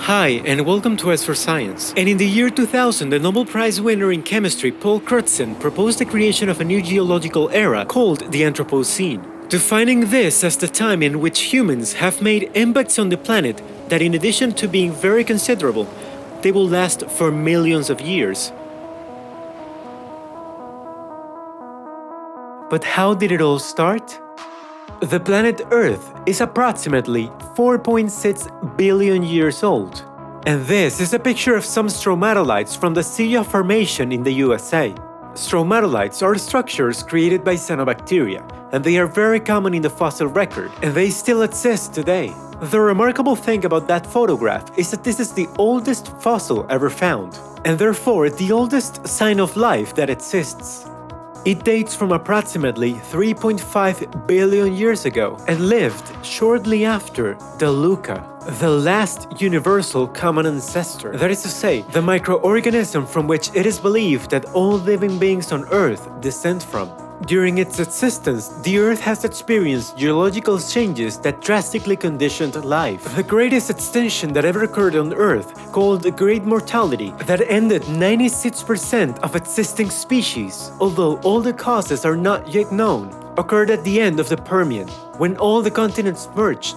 Hi, and welcome to S for Science. And in the year 2000, the Nobel Prize winner in chemistry Paul Crutzen proposed the creation of a new geological era called the Anthropocene, defining this as the time in which humans have made impacts on the planet that, in addition to being very considerable, they will last for millions of years. But how did it all start? The planet Earth is approximately 4.6 billion years old. And this is a picture of some stromatolites from the Silla Formation in the USA. Stromatolites are structures created by cyanobacteria, and they are very common in the fossil record, and they still exist today. The remarkable thing about that photograph is that this is the oldest fossil ever found, and therefore the oldest sign of life that exists. It dates from approximately 3.5 billion years ago and lived shortly after the Luca, the last universal common ancestor. That is to say, the microorganism from which it is believed that all living beings on Earth descend from. During its existence, the Earth has experienced geological changes that drastically conditioned life. The greatest extinction that ever occurred on Earth, called the Great Mortality, that ended 96% of existing species, although all the causes are not yet known, occurred at the end of the Permian, when all the continents merged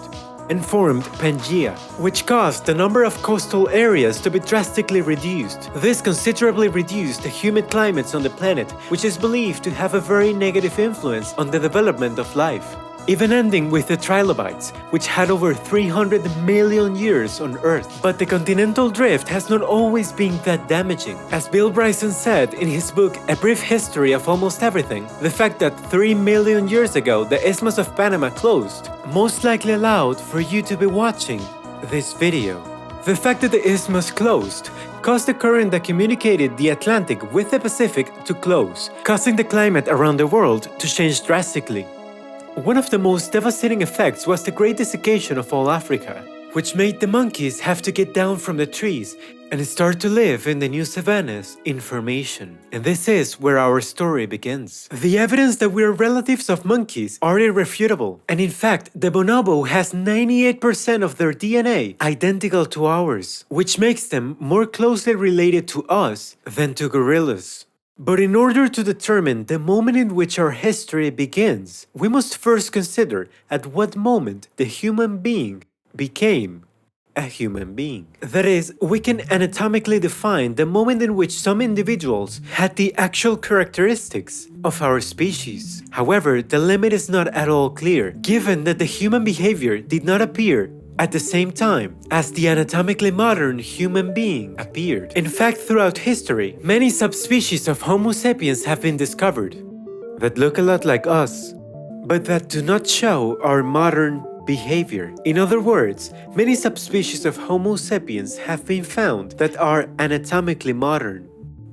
and formed Pangaea, which caused the number of coastal areas to be drastically reduced. This considerably reduced the humid climates on the planet, which is believed to have a very negative influence on the development of life, even ending with the trilobites, which had over 300 million years on Earth. But the continental drift has not always been that damaging. As Bill Bryson said in his book A Brief History of Almost Everything, the fact that 3 million years ago the Isthmus of Panama closed most likely allowed for you to be watching this video. The fact that the isthmus closed caused the current that communicated the Atlantic with the Pacific to close, causing the climate around the world to change drastically. One of the most devastating effects was the great desiccation of all Africa, which made the monkeys have to get down from the trees and start to live in the new savannas in formation. And this is where our story begins. The evidence that we are relatives of monkeys are irrefutable, and in fact, the bonobo has 98% of their DNA identical to ours, which makes them more closely related to us than to gorillas. But in order to determine the moment in which our history begins, we must first consider at what moment the human being became a human being. That is, we can anatomically define the moment in which some individuals had the actual characteristics of our species. However, the limit is not at all clear, given that the human behavior did not appear at the same time as the anatomically modern human being appeared. In fact, throughout history, many subspecies of Homo sapiens have been discovered that look a lot like us, but that do not show our modern behavior. In other words, many subspecies of Homo sapiens have been found that are anatomically modern.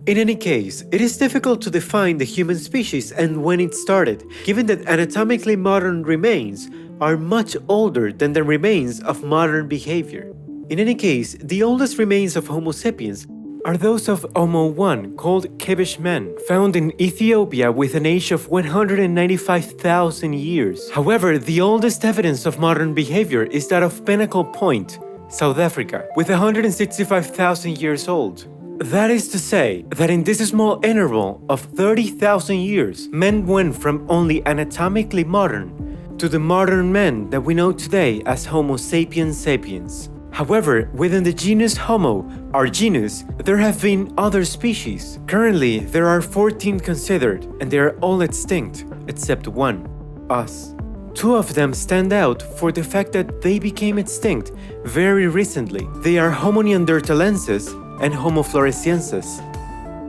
In any case, it is difficult to define the human species and when it started, given that anatomically modern remains are much older than the remains of modern behavior. In any case, the oldest remains of Homo sapiens are those of Homo 1, called Kibish men, found in Ethiopia with an age of 195,000 years. However, the oldest evidence of modern behavior is that of Pinnacle Point, South Africa, with 165,000 years old. That is to say, that in this small interval of 30,000 years, men went from only anatomically modern to the modern men that we know today as Homo sapiens sapiens. However, within the genus Homo, our genus, there have been other species. Currently, there are 14 considered, and they are all extinct, except one, us. Two of them stand out for the fact that they became extinct very recently. They are Homo neanderthalensis and Homo floresiensis.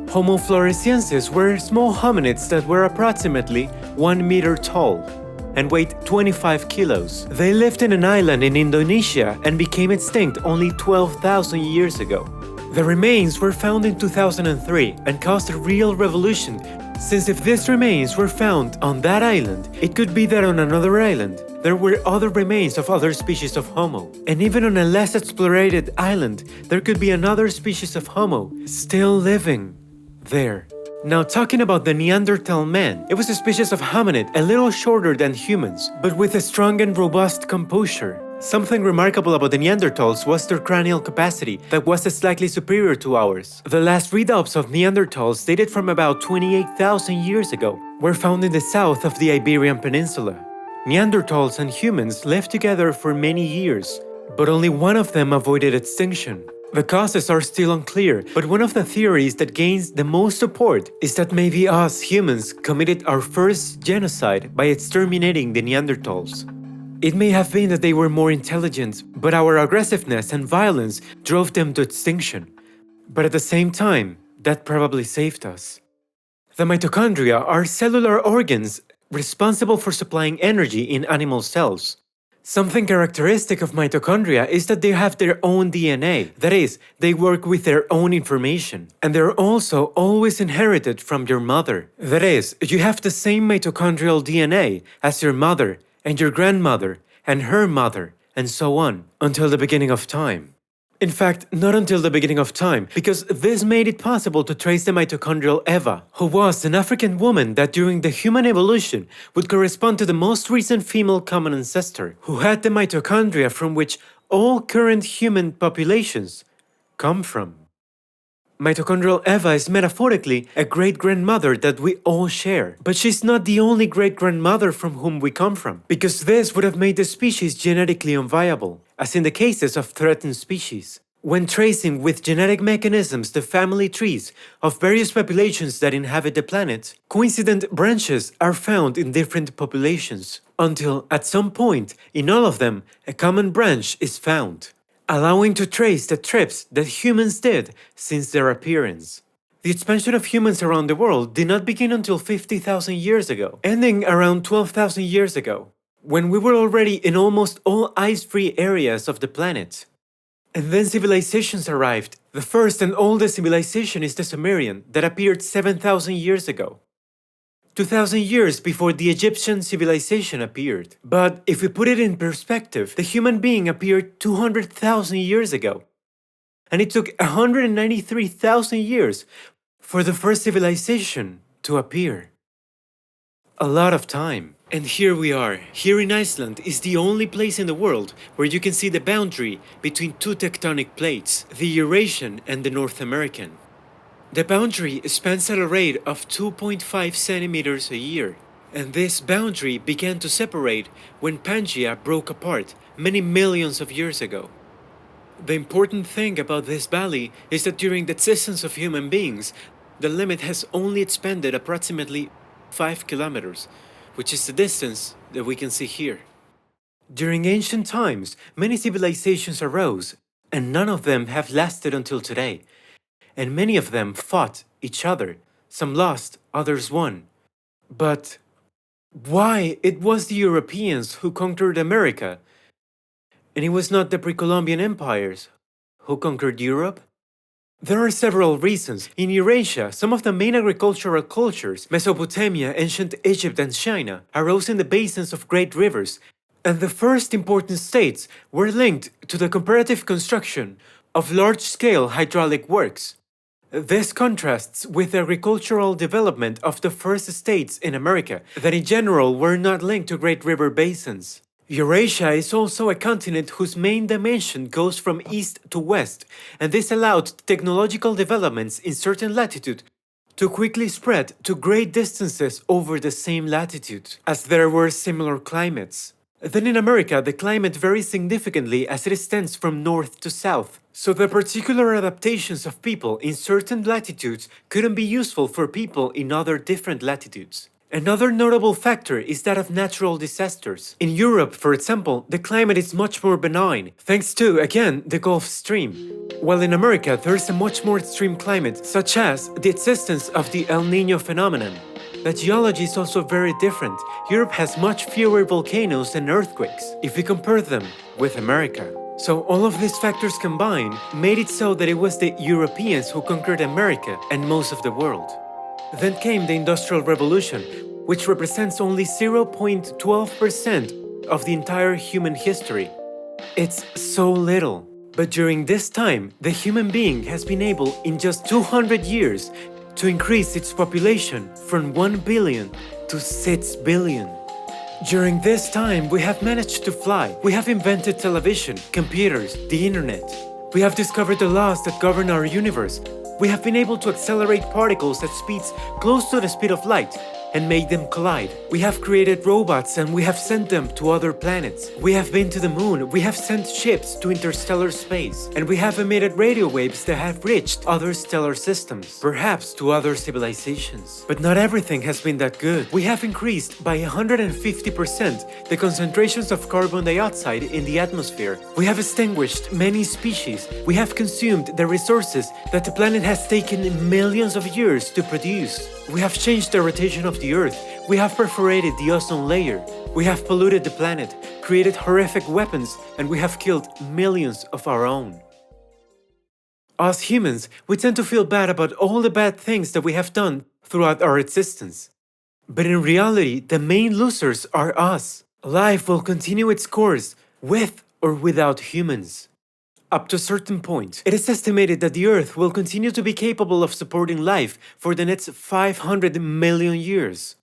Homo floresiensis were small hominids that were approximately 1 meter tall and weighed 25 kilos. They lived in an island in Indonesia and became extinct only 12,000 years ago. The remains were found in 2003 and caused a real revolution, since if these remains were found on that island, it could be that on another island there were other remains of other species of Homo. And even on a less explored island, there could be another species of Homo still living there. Now, talking about the Neanderthal man, it was a species of hominid a little shorter than humans, but with a strong and robust composure. Something remarkable about the Neanderthals was their cranial capacity that was slightly superior to ours. The last readouts of Neanderthals, dated from about 28,000 years ago, were found in the south of the Iberian Peninsula. Neanderthals and humans lived together for many years, but only one of them avoided extinction. The causes are still unclear, but one of the theories that gains the most support is that maybe us humans committed our first genocide by exterminating the Neanderthals. It may have been that they were more intelligent, but our aggressiveness and violence drove them to extinction. But at the same time, that probably saved us. The mitochondria are cellular organs responsible for supplying energy in animal cells. Something characteristic of mitochondria is that they have their own DNA, that is, they work with their own information. And they're also always inherited from your mother. That is, you have the same mitochondrial DNA as your mother, and your grandmother, and her mother, and so on, until the beginning of time. In fact, not until the beginning of time, because this made it possible to trace the mitochondrial Eva, who was an African woman that during the human evolution would correspond to the most recent female common ancestor, who had the mitochondria from which all current human populations come from. Mitochondrial Eva is metaphorically a great-grandmother that we all share. But she's not the only great-grandmother from whom we come from, because this would have made the species genetically unviable, as in the cases of threatened species. When tracing with genetic mechanisms the family trees of various populations that inhabit the planet, coincident branches are found in different populations, until at some point in all of them a common branch is found, allowing to trace the trips that humans did since their appearance. The expansion of humans around the world did not begin until 50,000 years ago, ending around 12,000 years ago, when we were already in almost all ice-free areas of the planet. And then civilizations arrived. The first and oldest civilization is the Sumerian, that appeared 7,000 years ago. 2,000 years before the Egyptian civilization appeared. But if we put it in perspective, the human being appeared 200,000 years ago. And it took 193,000 years for the first civilization to appear. A lot of time. And here we are. Here in Iceland is the only place in the world where you can see the boundary between two tectonic plates, the Eurasian and the North American. The boundary spans at a rate of 2.5 centimeters a year, and this boundary began to separate when Pangaea broke apart many millions of years ago. The important thing about this valley is that during the existence of human beings, the limit has only expanded approximately 5 kilometers, which is the distance that we can see here. During ancient times, many civilizations arose, and none of them have lasted until today. And many of them fought each other. Some lost, others won. But why it was the Europeans who conquered America, and it was not the pre-Columbian empires who conquered Europe? There are several reasons. In Eurasia, some of the main agricultural cultures, Mesopotamia, ancient Egypt, and China, arose in the basins of great rivers, and the first important states were linked to the comparative construction of large-scale hydraulic works. This contrasts with the agricultural development of the first states in America that in general were not linked to great river basins. Eurasia is also a continent whose main dimension goes from east to west, and this allowed technological developments in certain latitude to quickly spread to great distances over the same latitude, as there were similar climates. Then in America, the climate varies significantly as it extends from north to south, so the particular adaptations of people in certain latitudes couldn't be useful for people in other different latitudes. Another notable factor is that of natural disasters. In Europe, for example, the climate is much more benign, thanks to, again, the Gulf Stream. While in America, there's a much more extreme climate, such as the existence of the El Niño phenomenon. The geology is also very different. Europe has much fewer volcanoes and earthquakes, if we compare them with America. So all of these factors combined made it so that it was the Europeans who conquered America and most of the world. Then came the Industrial Revolution, which represents only 0.12% of the entire human history. It's so little. But during this time, the human being has been able, in just 200 years, to increase its population from 1 billion to 6 billion. During this time, we have managed to fly. We have invented television, computers, the internet. We have discovered the laws that govern our universe. We have been able to accelerate particles at speeds close to the speed of light and make them collide. We have created robots and we have sent them to other planets. We have been to the moon, we have sent ships to interstellar space, and we have emitted radio waves that have reached other stellar systems, perhaps to other civilizations. But not everything has been that good. We have increased by 150% the concentrations of carbon dioxide in the atmosphere. We have extinguished many species. We have consumed the resources that the planet has taken millions of years to produce. We have changed the rotation of the Earth. We have perforated the ozone layer. We have polluted the planet, created horrific weapons, and we have killed millions of our own. Us humans, we tend to feel bad about all the bad things that we have done throughout our existence. But in reality, the main losers are us. Life will continue its course, with or without humans. Up to a certain point, it is estimated that the Earth will continue to be capable of supporting life for the next 500 million years.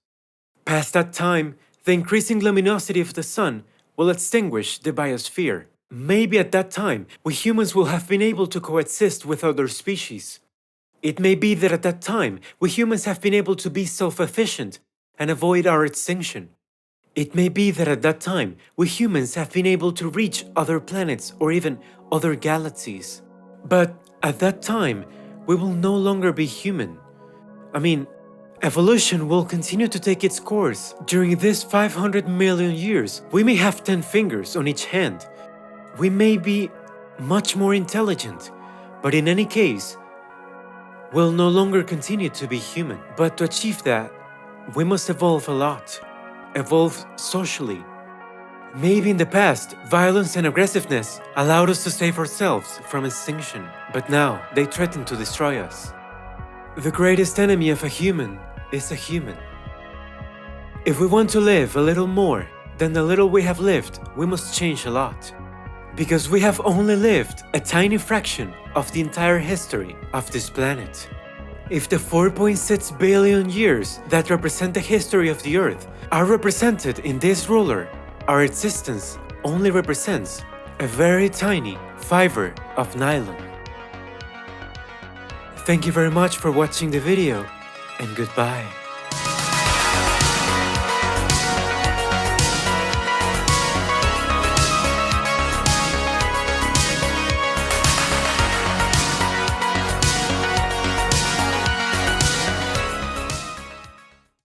Past that time, the increasing luminosity of the Sun will extinguish the biosphere. Maybe at that time, we humans will have been able to coexist with other species. It may be that at that time, we humans have been able to be self-efficient and avoid our extinction. It may be that at that time, we humans have been able to reach other planets or even other galaxies. But at that time, we will no longer be human. I mean, evolution will continue to take its course. During this 500 million years, we may have 10 fingers on each hand. We may be much more intelligent, but in any case, we'll no longer continue to be human. But to achieve that, we must evolve a lot. Evolve socially. Maybe in the past, violence and aggressiveness allowed us to save ourselves from extinction, but now they threaten to destroy us. The greatest enemy of a human is a human. If we want to live a little more than the little we have lived, we must change a lot. Because we have only lived a tiny fraction of the entire history of this planet. If the 4.6 billion years that represent the history of the Earth are represented in this ruler, our existence only represents a very tiny fiber of nylon. Thank you very much for watching the video, and goodbye.